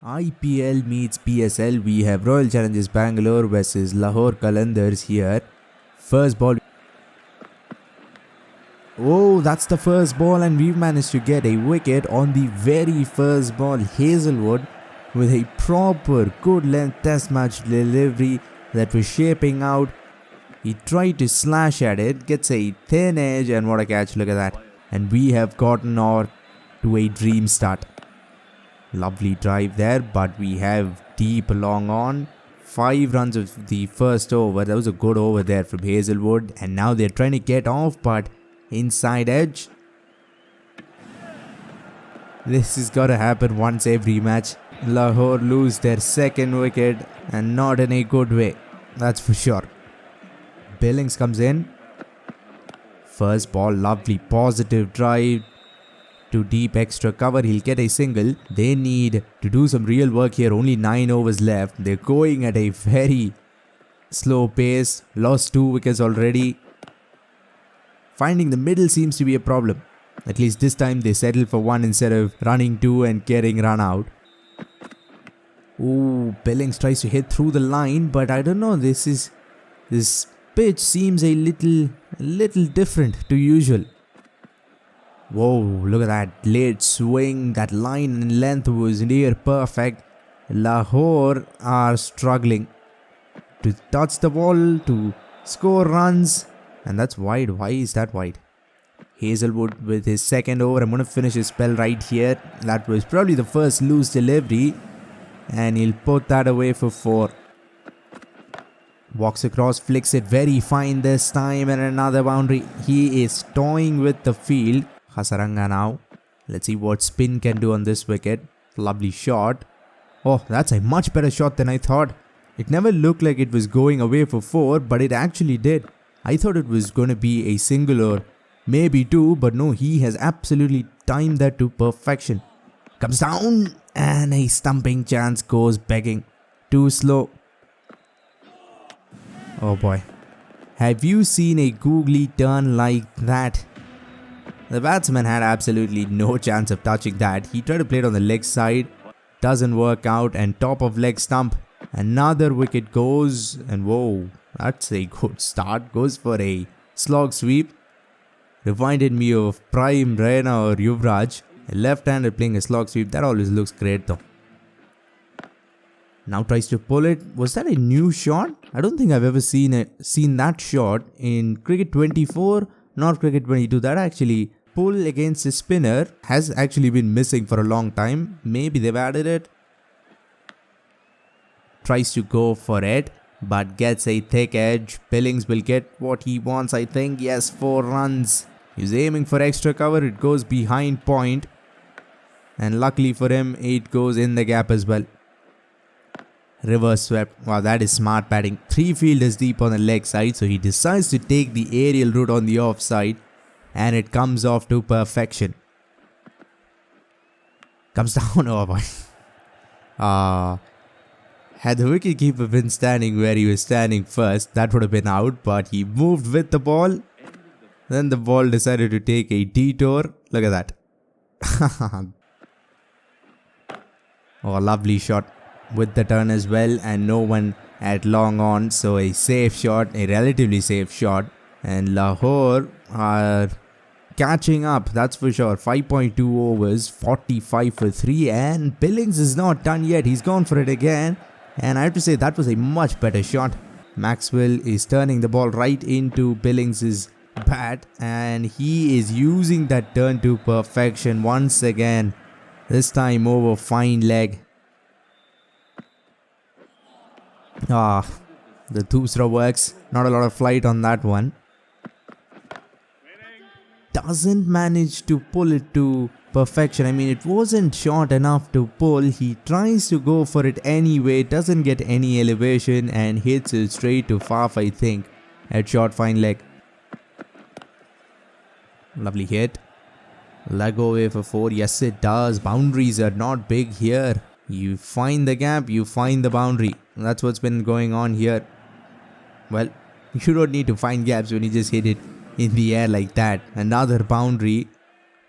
IPL meets PSL. We have Royal Challengers Bangalore versus Lahore Qalandars here. First ball. Oh, that's the first ball, and we've managed to get a wicket on the very first ball. Hazelwood with a proper good length test match delivery that was shaping out. He tried to slash at it, gets a thin edge, and what a catch, look at that. And we have gotten on to a dream start. Lovely drive there, but we have deep long on. 5 runs of the first over. That was a good over there from Hazelwood. And now they're trying to get off, but inside edge. This is gotta happen once every match. Lahore lose their second wicket, and not in a good way. That's for sure. Billings comes in. First ball, lovely positive drive to deep extra cover. He'll get a single. They need to do some real work here. Only 9 overs left. They're going at a very slow pace. Lost 2 wickets already. Finding the middle seems to be a problem. At least this time they settle for 1 instead of running 2 and getting run out. Ooh, Billings tries to hit through the line, but I don't know. This pitch seems a little different to usual. Whoa, look at that late swing. That line in length was near perfect. Lahore are struggling to touch the ball, to score runs. And that's wide. Why is that wide? Hazelwood with his second over. I'm going to finish his spell right here. That was probably the first loose delivery. And he'll put that away for 4. Walks across, flicks it very fine this time, and another boundary. He is toying with the field. Hasaranga now. Let's see what spin can do on this wicket. Lovely shot. Oh, that's a much better shot than I thought. It never looked like it was going away for 4, but it actually did. I thought it was going to be a single or maybe 2, but no, he has absolutely timed that to perfection. Comes down, and a stumping chance goes begging. Too slow. Oh boy. Have you seen a googly turn like that? The batsman had absolutely no chance of touching that. He tried to play it on the leg side. Doesn't work out, and top of leg stump. Another wicket goes, and whoa, that's a good start. Goes for a slog sweep. Reminded me of prime Raina or Yuvraj. A left-hander playing a slog sweep. That always looks great though. Now tries to pull it. Was that a new shot? I don't think I've ever seen that shot in cricket 24, not cricket 22. That actually pull against a spinner has actually been missing for a long time. Maybe they've added it. Tries to go for it, but gets a thick edge. Billings will get what he wants, I think. Yes, 4 runs. He's aiming for extra cover. It goes behind point. And luckily for him, it goes in the gap as well. Reverse swept. Wow, that is smart batting. 3 fielders deep on the leg side, so he decides to take the aerial route on the offside, and it comes off to perfection. Comes down. Oh boy. Had the wicketkeeper been standing where he was standing first, that would have been out, but he moved with the ball. Then the ball decided to take a detour. Look at that. Oh, lovely shot with the turn as well, and no one at long on, so a safe shot, a relatively safe shot, and Lahore are catching up, that's for sure. 5.2 overs, 45 for 3, and Billings is not done yet. He's gone for it again, and I have to say that was a much better shot. Maxwell is turning the ball right into Billings' bat, and he is using that turn to perfection once again, this time over fine leg. The Dusra works. Not a lot of flight on that one. Doesn't manage to pull it to perfection. I mean, it wasn't short enough to pull. He tries to go for it anyway. Doesn't get any elevation and hits it straight to Faf, I think. At short fine leg. Lovely hit. Leg away for 4. Yes, it does. Boundaries are not big here. You find the gap, you find the boundary. That's what's been going on here. Well, you don't need to find gaps when you just hit it in the air like that. Another boundary.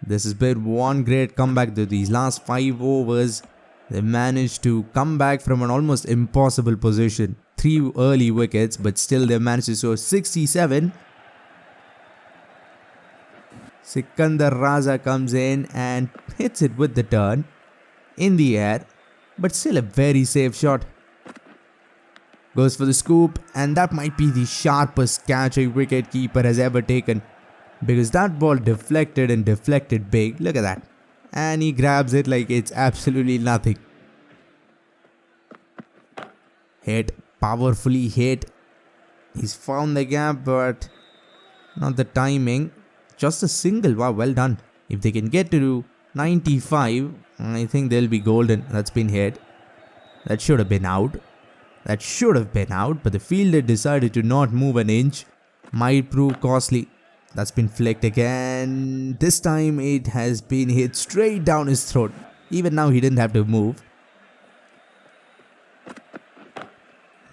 This has been one great comeback to these last 5 overs. They managed to come back from an almost impossible position. 3 early wickets, but still they managed to score 67. Sikandar Raza comes in and hits it with the turn in the air, but still a very safe shot. Goes for the scoop, and that might be the sharpest catch a wicketkeeper has ever taken, because that ball deflected and deflected big. Look at that. And he grabs it like it's absolutely nothing. Hit, powerfully hit. He's found the gap, but not the timing. Just a single. Wow, well done. If they can get to 95, I think they'll be golden. That's been hit. That should have been out. That should have been out, but the fielder decided to not move an inch. Might prove costly. That's been flicked again. This time it has been hit straight down his throat. Even now he didn't have to move.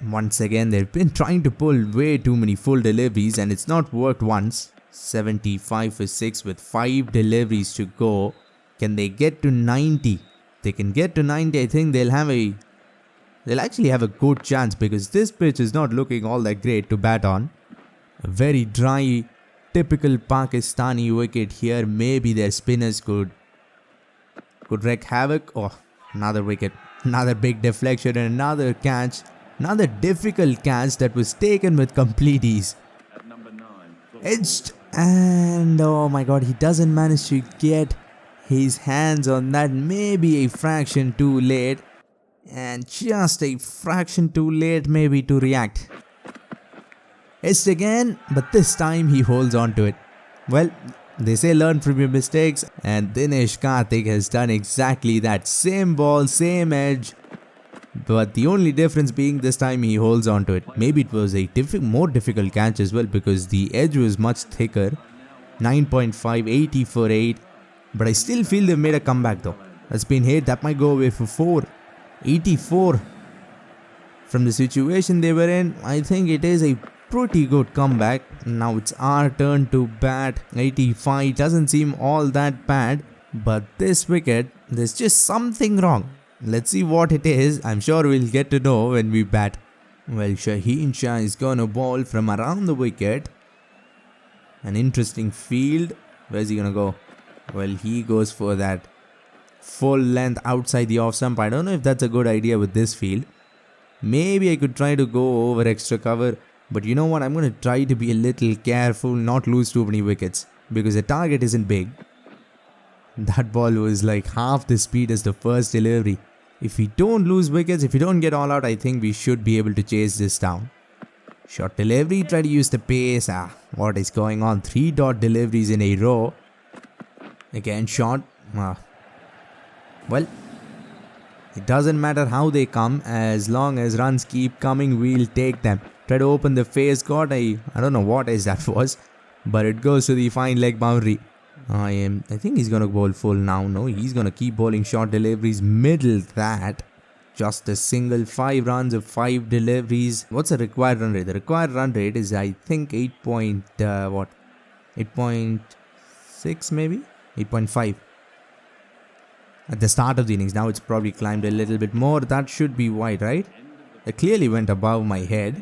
Once again, they've been trying to pull way too many full deliveries and it's not worked once. 75 for 6 with 5 deliveries to go. Can they get to 90? They can get to 90. I think they'll actually have a good chance, because this pitch is not looking all that great to bat on. A very dry, typical Pakistani wicket here. Maybe their spinners could wreak havoc. Oh, another wicket. Another big deflection and another catch. Another difficult catch that was taken with complete ease. Edged, and oh my god, he doesn't manage to get his hands on that. Maybe a fraction too late. And just a fraction too late maybe to react. Edged again, but this time he holds on to it. Well, they say learn from your mistakes, and Dinesh Karthik has done exactly that. Same ball, same edge. But the only difference being this time he holds on to it. Maybe it was a more difficult catch as well, because the edge was much thicker. 9.5, 80 for 8. But I still feel they've made a comeback though. That's been hit. That might go away for 4. 84. From the situation they were in, I think it is a pretty good comeback. Now it's our turn to bat. 85 doesn't seem all that bad. But this wicket, there's just something wrong. Let's see what it is. I'm sure we'll get to know when we bat. Well, Shaheen Shah is gonna bowl from around the wicket. An interesting field. Where's he gonna go? Well, he goes for that full length outside the off stump. I don't know if that's a good idea with this field. Maybe I could try to go over extra cover. But you know what? I'm gonna try to be a little careful, not lose too many wickets, because the target isn't big. That ball was like half the speed as the first delivery. If we don't lose wickets, if we don't get all out, I think we should be able to chase this down. Short delivery, try to use the pace. What is going on? 3 dot deliveries in a row. Again, short. Well, it doesn't matter how they come. As long as runs keep coming, we'll take them. Try to open the face guard. I don't know what is that was. But it goes to the fine leg boundary. I think he's gonna bowl full now. No, he's gonna keep bowling short deliveries. Middle that. Just a single. 5 runs of 5 deliveries. What's the required run rate? The required run rate is, I think, 8.6 maybe? 8.5. At the start of the innings. Now it's probably climbed a little bit more. That should be wide, right? It clearly went above my head.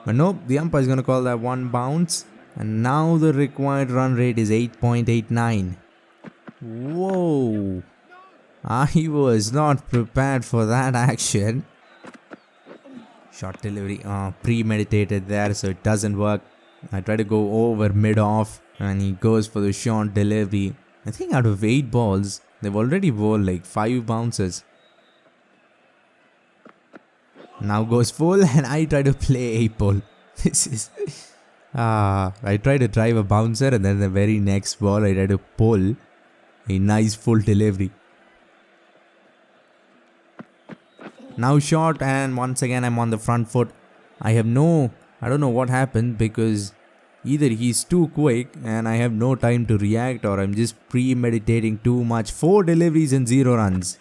But nope, the umpire is gonna call that one bounce. And now the required run rate is 8.89. Whoa. I was not prepared for that action. Short delivery. Premeditated there, so it doesn't work. I try to go over mid-off and he goes for the short delivery. I think out of 8 balls, they've already bowled like 5 bounces. Now goes full and I try to play a ball. This is... I try to drive a bouncer and then the very next ball I try to pull a nice full delivery. Now short, and once again I'm on the front foot. I don't know what happened, because either he's too quick and I have no time to react, or I'm just premeditating too much. 4 deliveries and 0 runs.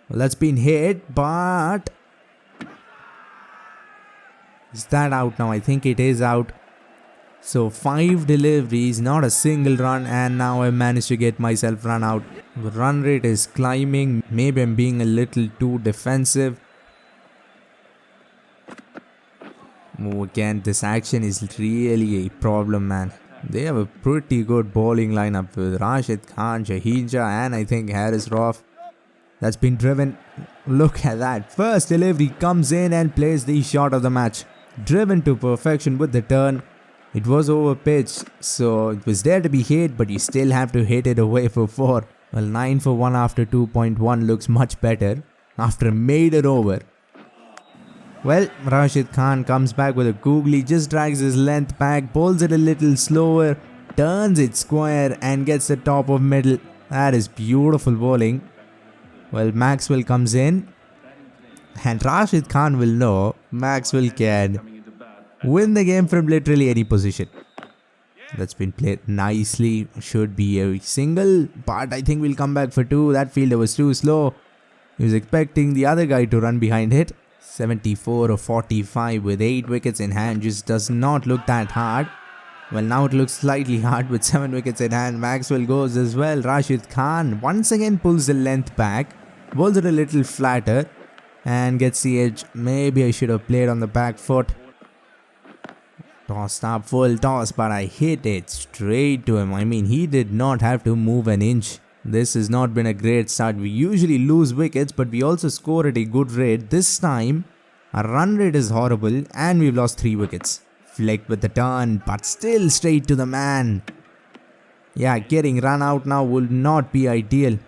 Well, that's been hit, but... Is that out now? I think it is out. So 5 deliveries, not a single run, and now I managed to get myself run out. The run rate is climbing. Maybe I'm being a little too defensive. Oh, again, this action is really a problem, man. They have a pretty good bowling lineup with Rashid Khan, Shahija, and I think Harris Roth. That's been driven. Look at that. First delivery comes in and plays the shot of the match. Driven to perfection with the turn. It was over pitch, so it was there to be hit, but you still have to hit it away for 4. Well, 9 for 1 after 2.1 looks much better after made it over. Well, Rashid Khan comes back with a googly, just drags his length back, bowls it a little slower, turns it square and gets the top of middle. That is beautiful bowling. Well, Maxwell comes in and Rashid Khan will know Maxwell can win the game from literally any position. That's been played nicely. Should be a single, but I think we'll come back for 2. That fielder was too slow. He was expecting the other guy to run behind it. 74 or 45 with 8 wickets in hand just does not look that hard. Well, now it looks slightly hard with 7 wickets in hand. Maxwell goes as well. Rashid Khan once again pulls the length back, bowls it a little flatter and gets the edge. Maybe I should have played on the back foot. Tossed up, full toss, but I hit it straight to him. I mean, he did not have to move an inch. This has not been a great start. We usually lose wickets, but we also score at a good rate. This time, our run rate is horrible and we've lost 3 wickets. Flick with the turn, but still straight to the man. Yeah, getting run out now will not be ideal.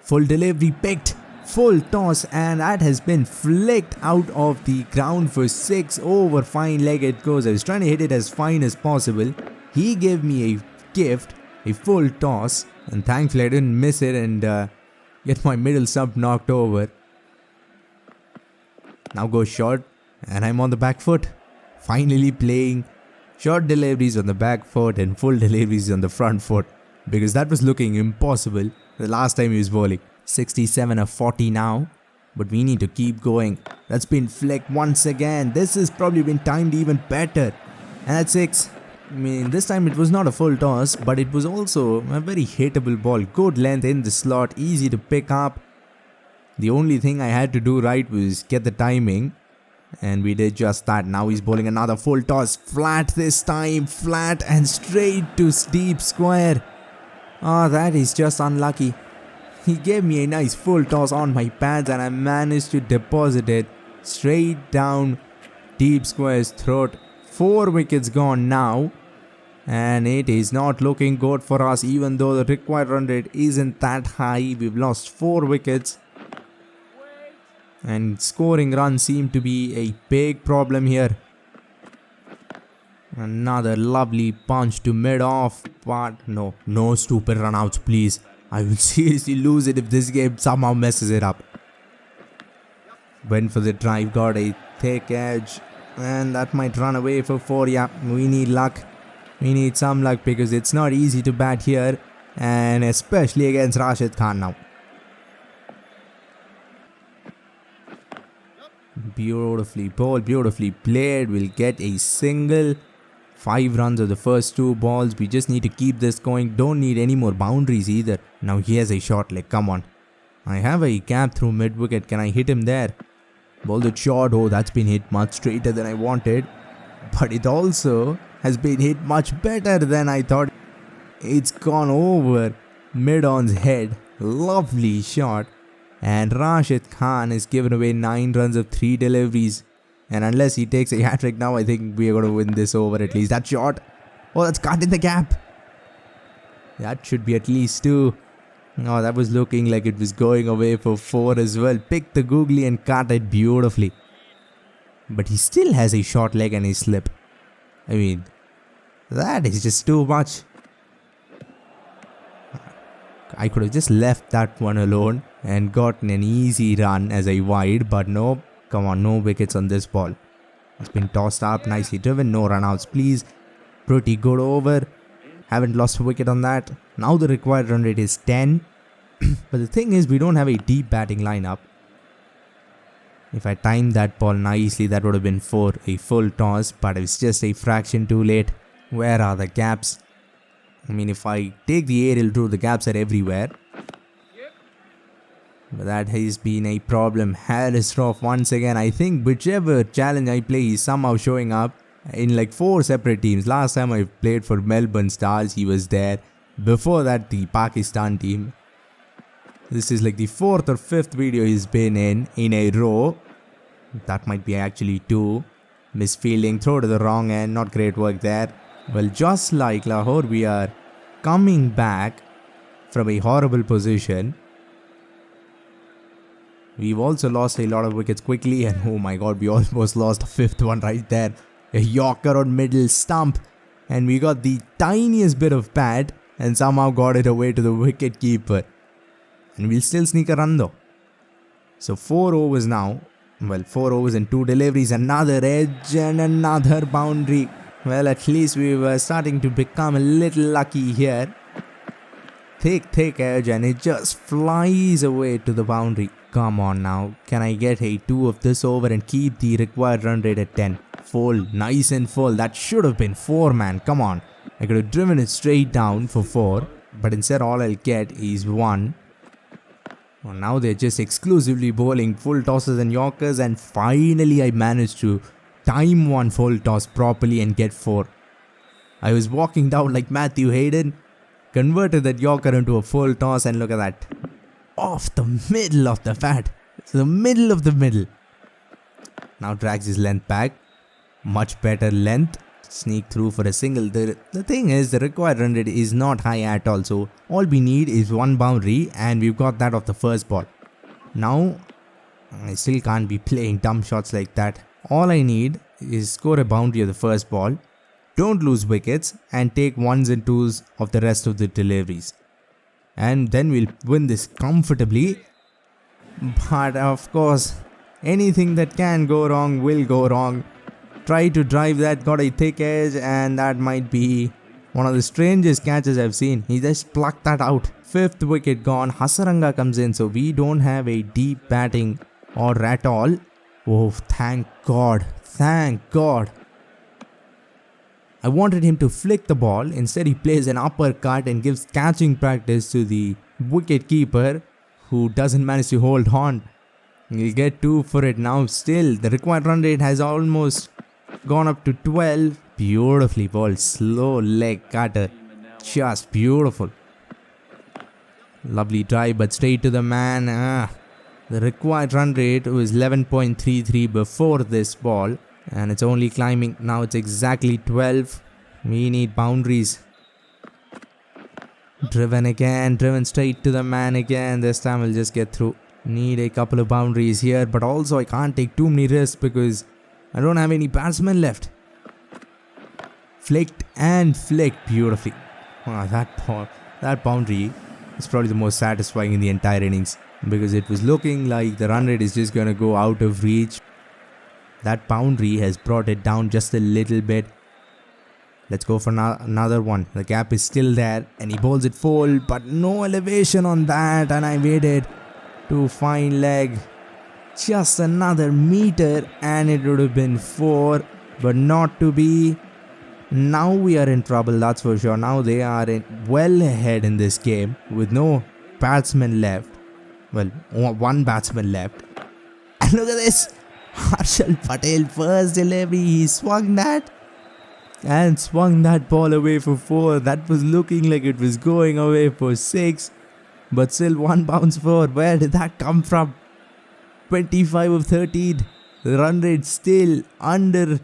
Full delivery picked. Full toss, and that has been flicked out of the ground for 6. Over fine leg it goes. I was trying to hit it as fine as possible. He gave me a gift, a full toss, and thankfully I didn't miss it and get my middle stump knocked over. Now goes short, and I'm on the back foot. Finally playing short deliveries on the back foot and full deliveries on the front foot, because that was looking impossible the last time he was bowling. 67 of 40 now, but we need to keep going. That's been flicked once again. This has probably been timed even better. And at 6, I mean, this time it was not a full toss, but it was also a very hittable ball. Good length in the slot, easy to pick up. The only thing I had to do right was get the timing, and we did just that. Now he's bowling another full toss, flat this time, flat and straight to deep square. Oh, that is just unlucky. He gave me a nice full toss on my pads and I managed to deposit it straight down deep square's throat. 4 wickets gone now, and it is not looking good for us. Even though the required run rate isn't that high, we've lost 4 wickets. And scoring runs seem to be a big problem here. Another lovely punch to mid-off, but no stupid runouts, please. I will seriously lose it if this game somehow messes it up. Went for the drive, got a thick edge, and that might run away for 4. Yeah, we need luck. We need some luck because it's not easy to bat here, and especially against Rashid Khan now. Beautifully bowled, beautifully played. We'll get a single. 5 runs of the first 2 balls. We just need to keep this going. Don't need any more boundaries either. Now he has a short leg. Come on. I have a gap through mid wicket. Can I hit him there? Bowled it short. Oh, that's been hit much straighter than I wanted. But it also has been hit much better than I thought. It's gone over mid-on's head. Lovely shot. And Rashid Khan is given away 9 runs of 3 deliveries. And unless he takes a hat-trick now, I think we are going to win this over at least. That shot. Oh, that's cut in the gap. That should be at least 2. Oh, that was looking like it was going away for 4 as well. Picked the googly and cut it beautifully. But he still has a short leg and a slip. I mean, that is just too much. I could have just left that one alone and gotten an easy run as a wide, but nope. Come on, no wickets on this ball. It's been tossed up, nicely driven, no runouts please. Pretty good over. Haven't lost a wicket on that. Now the required run rate is 10. But the thing is, we don't have a deep batting lineup. If I timed that ball nicely, that would have been 4, a full toss, but it's just a fraction too late. Where are the gaps? I mean, if I take the aerial through, the gaps are everywhere. But that has been a problem. Harris Roth once again. I think whichever challenge I play, he's somehow showing up in like 4 separate teams. Last time I played for Melbourne Stars, he was there. Before that, the Pakistan team. This is like the 4th or 5th video he's been in a row. That might be actually 2. Misfielding, throw to the wrong end. Not great work there. Well, just like Lahore, we are coming back from a horrible position. We've also lost a lot of wickets quickly, and oh my god, we almost lost a 5th one right there. A Yorker on middle stump, and we got the tiniest bit of bat and somehow got it away to the wicket keeper. And we'll still sneak a run though. So 4 overs now. Well, 4 overs and 2 deliveries, another edge and another boundary. Well, at least we were starting to become a little lucky here. Thick edge, and it just flies away to the boundary. Come on now, can I get a 2 of this over and keep the required run rate at 10? Full, nice and full. That should have been 4, man. Come on. I could have driven it straight down for 4, but instead all I'll get is 1. Well, now they're just exclusively bowling full tosses and Yorkers, and finally I managed to time one full toss properly and get 4. I was walking down like Matthew Hayden, converted that Yorker into a full toss, and look at that. Off the middle of the bat. It's the middle of the middle. Now drags his length back. Much better length. Sneak through for a single. The thing is, the required run rate is not high at all. So all we need is 1 boundary, and we've got that off the first ball. Now, I still can't be playing dumb shots like that. All I need is score a boundary of the first ball. Don't lose wickets, and take 1s and 2s of the rest of the deliveries. And then we'll win this comfortably. But of course, anything that can go wrong will go wrong. Try to drive that, got a thick edge, and that might be one of the strangest catches I've seen. He just plucked that out. 5th wicket gone. Hasaranga comes in, so we don't have a deep batting or at all. Oh, thank God. Thank God. I wanted him to flick the ball. Instead, he plays an uppercut and gives catching practice to the wicket keeper, who doesn't manage to hold on. He'll get 2 for it now. Still, the required run rate has almost gone up to 12. Beautifully bowled. Slow leg cutter. Just beautiful. Lovely drive, but straight to the man. The required run rate was 11.33 before this ball. And it's only climbing. Now it's exactly 12. We need boundaries. Driven again. Driven straight to the man again. This time we'll just get through. Need a couple of boundaries here. But also I can't take too many risks because I don't have any batsmen left. Flicked and flicked beautifully. That boundary is probably the most satisfying in the entire innings. Because it was looking like the run rate is just going to go out of reach. That boundary has brought it down just a little bit. Let's go for another one. The gap is still there and he bowls it full, but no elevation on that, and I waited to fine leg. Just another meter and it would have been 4, but not to be. Now we are in trouble, that's for sure. Now they are well ahead in this game with no batsman left. Well, 1 batsman left. And look at this. Harshal Patel, first delivery, he swung that and swung that ball away for 4. That was looking like it was going away for 6, but still 1 bounce 4. Where did that come from? 25 of 13. The run rate still under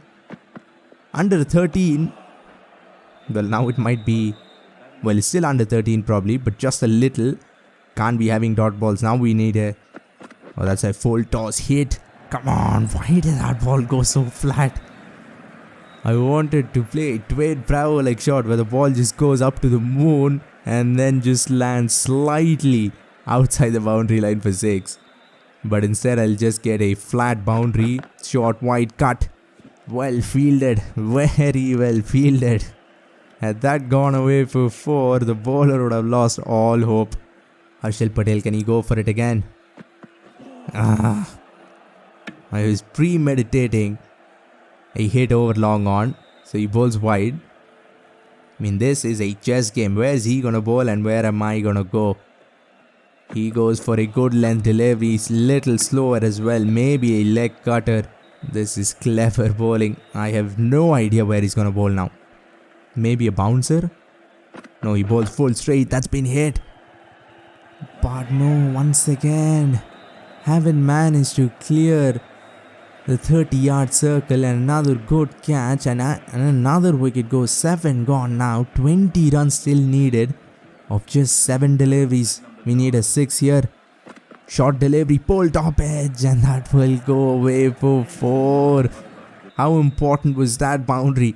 13. Well, now it might be, well, it's still under 13 probably, but just a little. Can't be having dot balls. Now we need a, oh, that's a full toss hit. Come on, why did that ball go so flat? I wanted to play a Dwayne Bravo like shot where the ball just goes up to the moon and then just lands slightly outside the boundary line for 6. But instead I'll just get a flat boundary, short wide cut. Well fielded, very well fielded. Had that gone away for 4, the bowler would have lost all hope. Harshal Patel, can he go for it again? I was premeditating a hit over long on. So he bowls wide. I mean, this is a chess game. Where is he gonna bowl and where am I gonna go? He goes for a good length delivery. He's little slower as well. Maybe a leg cutter. This is clever bowling. I have no idea where he's gonna bowl now. Maybe a bouncer? No, he bowls full straight. That's been hit. But no, once again, haven't managed to clear the 30-yard circle, and another good catch, and another wicket goes. 7 gone now. 20 runs still needed of just 7 deliveries. We need a 6 here. Short delivery, pull top edge, and that will go away for 4. How important was that boundary?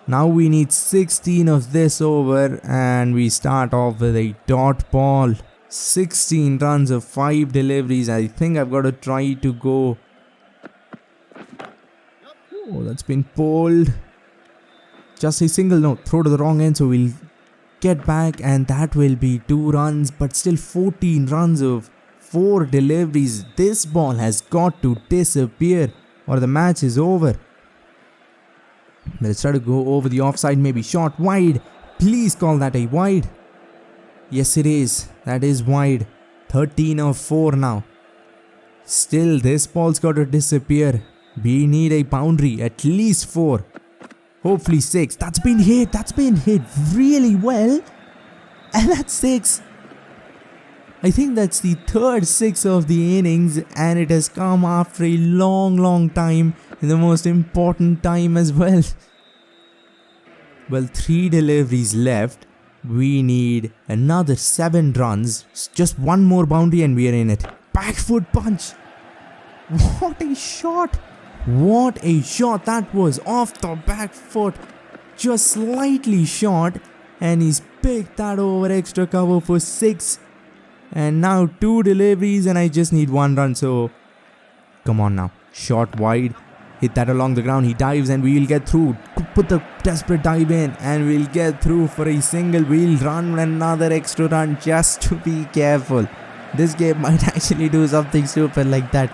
Now we need 16 of this over, and we start off with a dot ball. 16 runs of 5 deliveries. I think I've got to try to go. Oh, that's been pulled. Just a single, no, throw to the wrong end, so we'll get back, and that will be 2 runs, but still 14 runs of 4 deliveries. This ball has got to disappear or the match is over. Let's try to go over the offside, maybe short wide. Please call that a wide. Yes, it is. That is wide. 13 of 4 now. Still, this ball's got to disappear. We need a boundary, at least 4. Hopefully 6. That's been hit. That's been hit really well. And that's 6. I think that's the third 6 of the innings, and it has come after a long time, in the most important time as well. Well, 3 deliveries left. We need another 7 runs. Just 1 more boundary and we are in it. Back foot punch. What a shot. What a shot that was, off the back foot, just slightly short, and he's picked that over extra cover for 6. And now 2 deliveries and I just need 1 run, so come on now. Shot wide, hit that along the ground, he dives and we'll get through. Put the desperate dive in and we'll get through for a single. We'll run another extra run just to be careful. This game might actually do something stupid like that.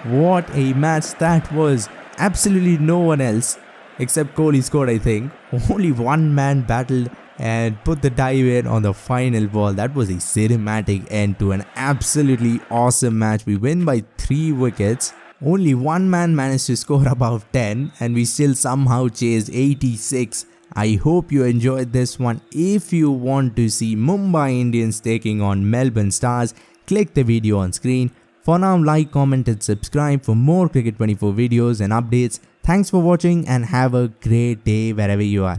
What a match that was. Absolutely no one else except Kohli scored, I think. Only one man battled and put the dive in on the final ball. That was a cinematic end to an absolutely awesome match. We win by 3 wickets. Only one man managed to score above 10 and we still somehow chased 86. I hope you enjoyed this one. If you want to see Mumbai Indians taking on Melbourne Stars, click the video on screen. For now, like, comment and subscribe for more Cricket 24 videos and updates. Thanks for watching and have a great day wherever you are.